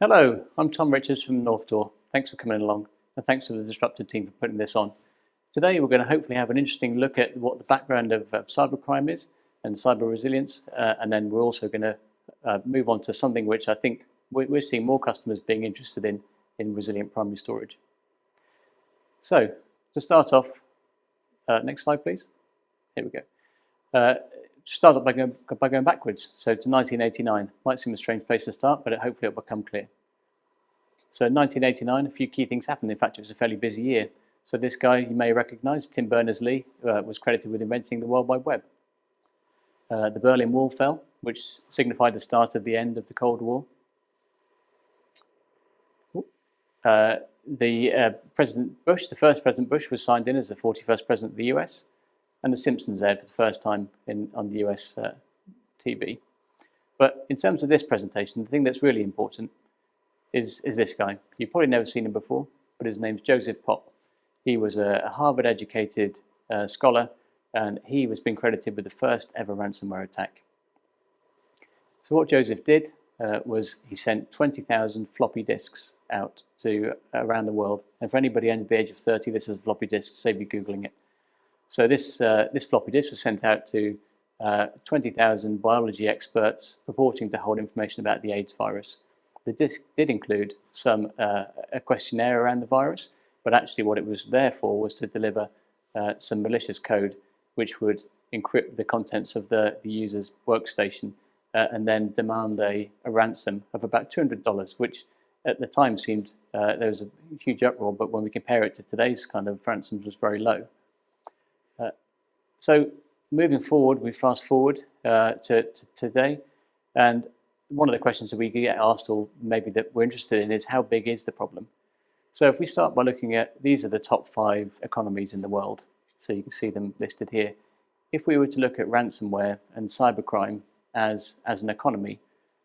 Hello, I'm Tom Richards from Northdoor. Thanks for coming along, and thanks to the Disruptive team for putting this on. Today we're going to hopefully have an interesting look at what the background of cybercrime is and cyber resilience, and then we're also going to move on to something which I think we're seeing more customers being interested in resilient primary storage. So, to start off, next slide please. Here we go. Start off by going backwards, so to 1989. Might seem a strange place to start, but hopefully it will become clear. So in 1989, a few key things happened. In fact, it was a fairly busy year. So this guy you may recognize, Tim Berners-Lee, was credited with inventing the World Wide Web. The Berlin Wall fell, which signified the start of the end of the Cold War. President Bush, the first President Bush, was signed in as the 41st President of the US. And The Simpsons aired for the first time on the US TV. But in terms of this presentation, the thing that's really important is this guy. You've probably never seen him before, but his name's Joseph Pop. He was a Harvard-educated scholar, and he was being credited with the first ever ransomware attack. So what Joseph did was he sent 20,000 floppy disks out to around the world. And for anybody under the age of 30, this is a floppy disk, save you Googling it. So this floppy disk was sent out to 20,000 biology experts purporting to hold information about the AIDS virus. The disk did include a questionnaire around the virus, but actually what it was there for was to deliver some malicious code which would encrypt the contents of the user's workstation and then demand a ransom of about $200, which at the time seemed, there was a huge uproar, but when we compare it to today's kind of ransoms, was very low. So moving forward, we fast forward to today, and one of the questions that we get asked, or maybe that we're interested in, is how big is the problem? So if we start by looking at, these are the top 5 economies in the world, so you can see them listed here. If we were to look at ransomware and cybercrime as an economy,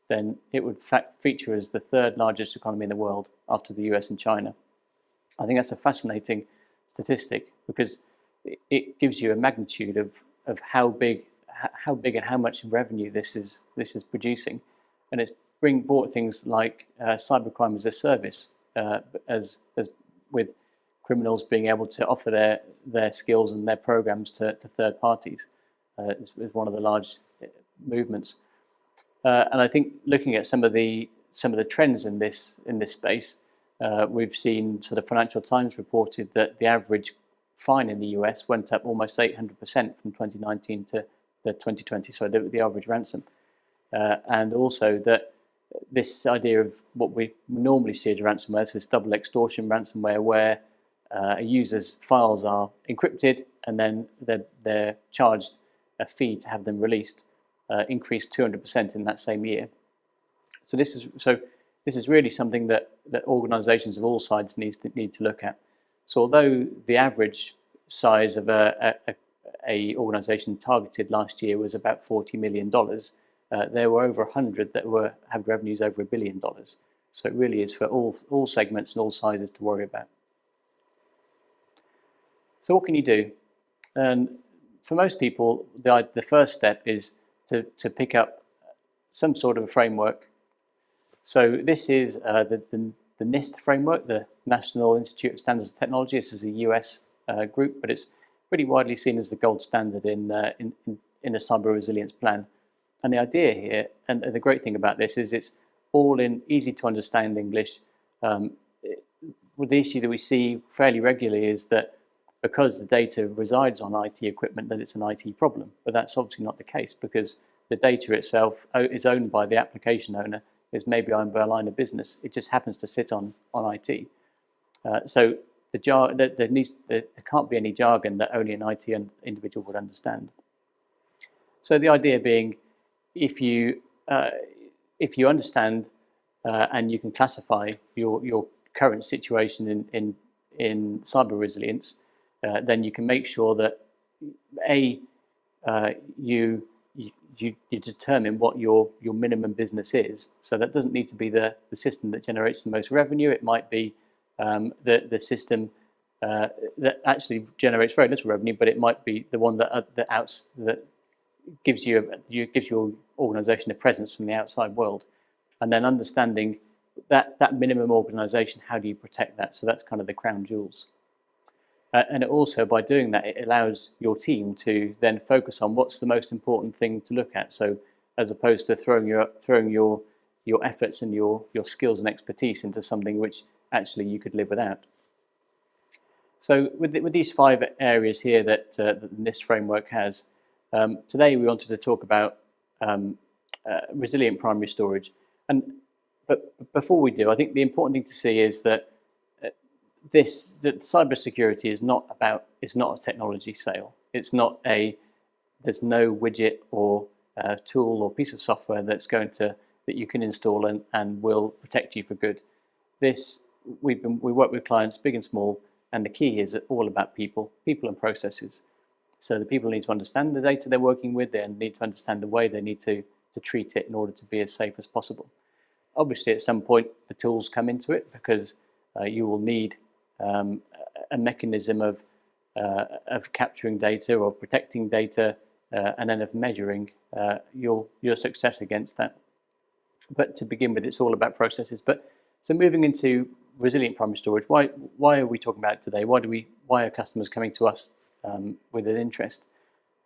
then it would feature as the 3rd largest economy in the world after the US and China. I think that's a fascinating statistic because it gives you a magnitude of how big and how much revenue this is producing, and it's brought things like cybercrime as a service, as with criminals being able to offer their skills and their programs to third parties. Is one of the large movements, and I think looking at some of the trends in this space, we've seen sort of Financial Times reported that the average fine in the US went up almost 800% from 2019 to 2020, so the average ransom. And also that this idea of what we normally see as ransomware, so this double extortion ransomware, where a user's files are encrypted and then they're charged a fee to have them released, increased 200% in that same year. So this is really something that organizations of all sides need to look at. So although the average size of a organization targeted last year was about $40 million, there were over 100 that have revenues over $1 billion. So it really is for all segments and all sizes to worry about. So what can you do? And for most people, the first step is to pick up some sort of a framework. So this is the NIST framework, the National Institute of Standards and Technology. This is a US group, but it's pretty widely seen as the gold standard in a cyber resilience plan. And the idea here, and the great thing about this, is it's all in easy to understand English. The issue that we see fairly regularly is that because the data resides on IT equipment, that it's an IT problem. But that's obviously not the case, because the data itself is owned by the application owner. Is maybe owned by a line of business. It just happens to sit on IT. So there can't be any jargon that only an IT individual would understand. So the idea being, if you understand and you can classify your current situation in cyber resilience, then you can make sure that you determine what your minimum business is. So that doesn't need to be the system that generates the most revenue. It might be the system that actually generates very little revenue, but it might be the one that gives your organization a presence from the outside world. And then understanding that minimum organization, how do you protect that? So that's kind of the crown jewels. And it also, by doing that, it allows your team to then focus on what's the most important thing to look at. So as opposed to throwing your efforts and your skills and expertise into something which actually you could live without. So with these 5 areas here that the NIST framework has, today we wanted to talk about resilient primary storage. But before we do, I think the important thing to see is that that cybersecurity is not a technology sale. It's not there's no widget or tool or piece of software that you can install and will protect you for good. We work with clients big and small, and the key is all about people and processes. So the people need to understand the data they're working with, they need to understand the way they need to treat it in order to be as safe as possible. Obviously, at some point, the tools come into it because you will need a mechanism of capturing data or protecting data, and then of measuring your success against that. But to begin with, it's all about processes. So moving into resilient primary storage, why are we talking about it today? Why are customers coming to us with an interest?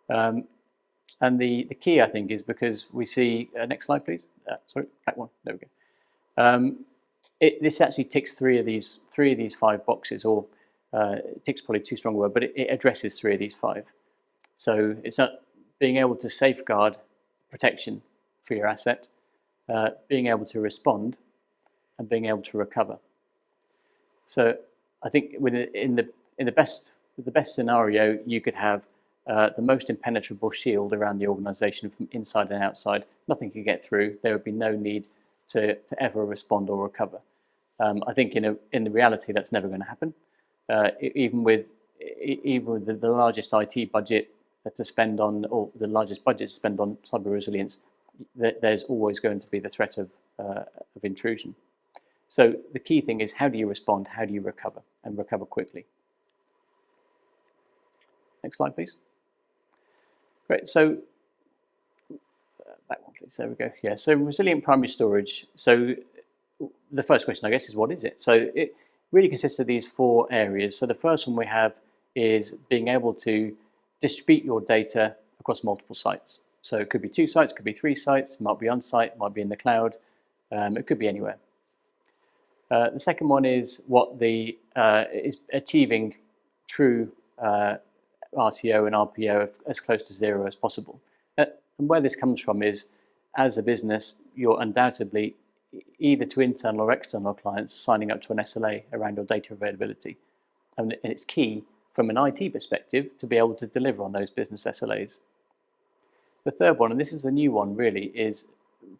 And the key, I think, is because we see next slide, please. Sorry, back one. There we go. This actually ticks three of these 5 boxes, or ticks probably too strong a word, but it addresses 3 of these 5. So it's not being able to safeguard protection for your asset, being able to respond, and being able to recover. So I think in the best scenario, you could have the most impenetrable shield around the organization from inside and outside. Nothing could get through. There would be no need to ever respond or recover. I think in the reality, that's never going to happen. Even with the largest IT budget to spend on, or the largest budget to spend on cyber resilience, there's always going to be the threat of intrusion. So the key thing is, how do you respond? How do you recover, and recover quickly? Next slide, please. Great. So back one, please. There we go. Yeah. So resilient primary storage. So the first question, I guess, is what is it? So it really consists of these 4 areas. So the first one we have is being able to distribute your data across multiple sites. So it could be 2 sites, could be 3 sites, it might be on site, it might be in the cloud, it could be anywhere. The second one is is achieving true RTO and RPO as close to 0 as possible. And where this comes from is, as a business, you're undoubtedly either to internal or external clients signing up to an SLA around your data availability. And it's key from an IT perspective to be able to deliver on those business SLAs. The third one, and this is a new one really, is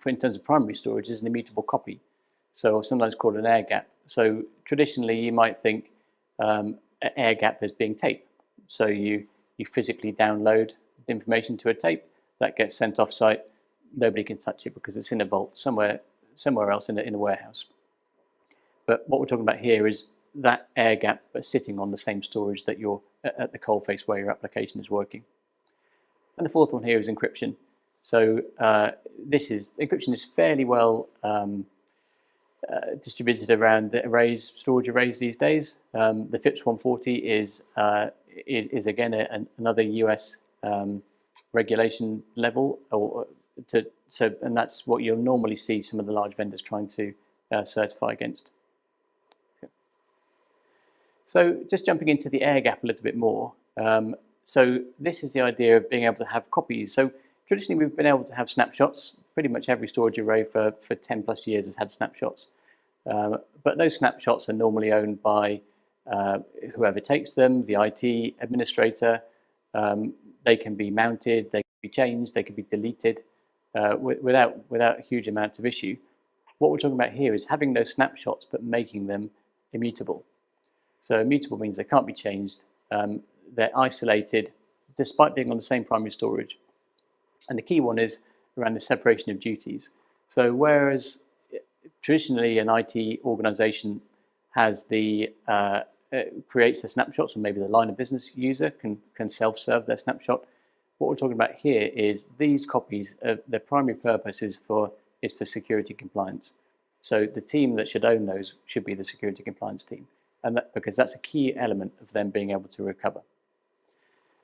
in terms of primary storage, is an immutable copy. So sometimes called an air gap. So traditionally you might think an air gap as being tape. So you physically download the information to a tape, that gets sent off site, nobody can touch it because it's in a vault somewhere else in a warehouse. But what we're talking about here is that air gap but sitting on the same storage that you're at the coalface where your application is working. And the fourth one here is encryption. So encryption is fairly well distributed around the storage arrays these days. The FIPS 140 is again another US regulation level, and that's what you'll normally see some of the large vendors trying to certify against. Okay. So just jumping into the air gap a little bit more. So this is the idea of being able to have copies. So traditionally we've been able to have snapshots. Pretty much every storage array for 10 plus years has had snapshots. But those snapshots are normally owned by whoever takes them, the IT administrator. They can be mounted, they can be changed, they can be deleted without a huge amount of issue. What we're talking about here is having those snapshots but making them immutable. So immutable means they can't be changed. They're isolated despite being on the same primary storage. And the key one is around the separation of duties. So whereas traditionally an IT organization has creates the snapshots, or maybe the line of business user can self-serve their snapshot, what we're talking about here is these copies, their primary purpose is for security compliance. So the team that should own those should be the security compliance team, and because that's a key element of them being able to recover.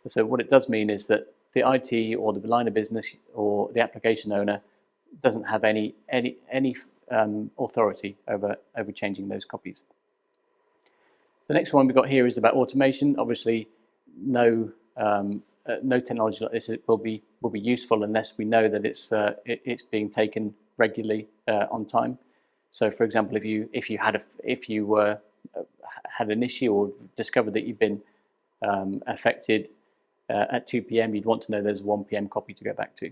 So what it does mean is that the IT or the line of business or the application owner doesn't have any authority over changing those copies. The next one we've got here is about automation. Obviously, no technology like this will be useful unless we know that it's being taken regularly on time. So, for example, if you had an issue or discovered that you've been affected at 2 p.m., you'd want to know there's a 1 p.m. copy to go back to.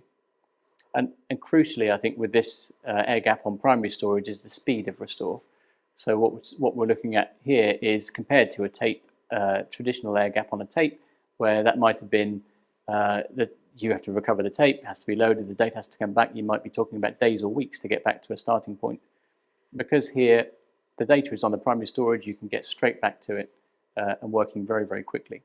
And crucially, I think with this air gap on primary storage is the speed of restore. So what we're looking at here is compared to a tape, traditional air gap on a tape, where that might have been that you have to recover the tape, it has to be loaded, the data has to come back. You might be talking about days or weeks to get back to a starting point. Because here the data is on the primary storage, you can get straight back to it and working very, very quickly.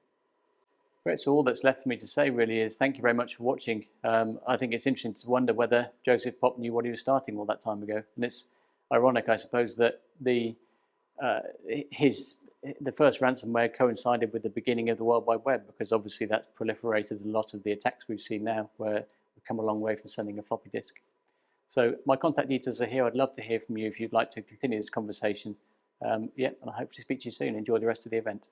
Great, so all that's left for me to say really is thank you very much for watching. I think it's interesting to wonder whether Joseph Pop knew what he was starting all that time ago. And it's ironic, I suppose, that the first ransomware coincided with the beginning of the World Wide Web, because obviously that's proliferated a lot of the attacks we've seen now, where we've come a long way from sending a floppy disk. So my contact details are here. I'd love to hear from you if you'd like to continue this conversation. And I hopefully speak to you soon. Enjoy the rest of the event.